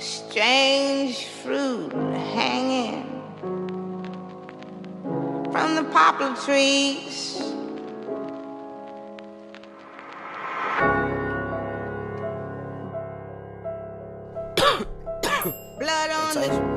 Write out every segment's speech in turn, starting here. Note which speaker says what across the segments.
Speaker 1: strange fruit hanging from the poplar trees. Blood on the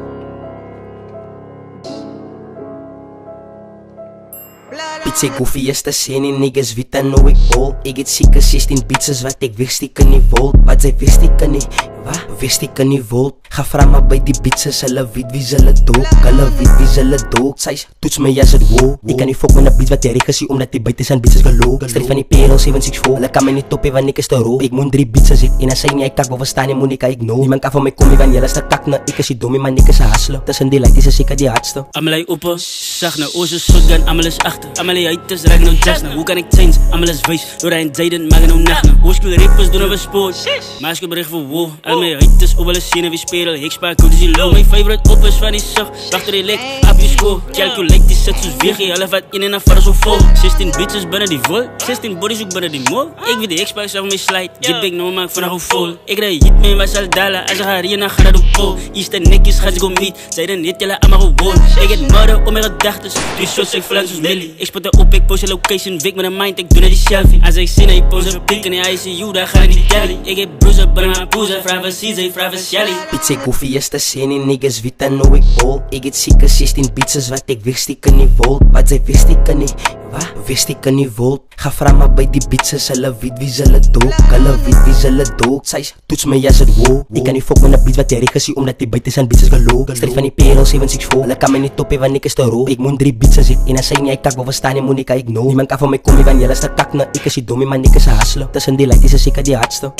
Speaker 2: Pizza koffie is te sien en niggas weet dan nou ek bol. Ek het seker 16 pizzas wat ek wegsteek in die volt. Wat sy wegsteek in die, wat? Wegsteek in die volt. Ga vra maar by die pizzas, hulle weet wie hulle dook. Hulle weet wie hulle dook. Sy toets my as het wow. Ek kan nie fok met 'n beat wat jy regesie omdat die buite zijn pizzas gelook. Streef van die perel 764. Hulle kan my nie top hê want ek is te rook. Ek moet 3 pizzas hê en as sy nie ek kak wil verstaan nie Monica ek know. Niemand kan van my kom nie want jy is te kak na ek is die dommie man ek is 'n hustler. Tussen die lighties is seker die hardste.
Speaker 3: Amalai opa, sag nou oos is shotgun, amal is agter. Amalai uit is reg nou just nou. Hoe kan ek change? Amal is wys. Deur hy Jaden mag nou nag nou. Hoorskool rappers doen we sport. Maar ek berig vir wow. Al my uit is op hulle sien wie speel. Hexpack goed is die low. My favorite op is van die sug. Wagter die lek op die skool. Calculate die sit soos weegie. Hulle vat een en af vir so vol. 16 bitches binne die vol. 16 bodies ook binne die mall. Ek weet die Hexpack sal my slide. Get big nou maak vanaf hoe vol. Ek ry hit my was al dala. As ek arena gaan do pol. Easter netjies gaan go meet. Jaden net julle almal gewoon. Ek het murder op my gedagtes. Die shots ek flex soos Millie. Ek spot op ek post 'n location week met 'n mind ek doen net die selfie. As ek sien hy post 'n pic in die ICU, dan gaan ek die telly. Ek het bruise binne my poes, vrava CZ, vrava Shelly.
Speaker 2: Pizza koffie is te sien en niggas weet dan nou ek bol. Ek het seker 16 pizzas wat ek wegsteek in die volt. Wat sy wegsteek in die, wat? Wegsteek in die volt. Ga vra maar by die pizzas, hulle weet wie hulle dook. Hulle weet wie hulle dook. Sy toets my as het wow. Ek kan nie fok met 'n beat wat jy regesie omdat die buite zijn pizzas gelook. Streef van die perel 764. Hulle kan my nie top hê want ek is te rook. Ek moet 3 pizzas hê en as sy nie ek kak wil verstaan nie Monica ek know. Niemand kan van my kom nie want jy is te kak na ek is die dommie man ek is 'n hustler. Tussen die lighties is seker die hardste.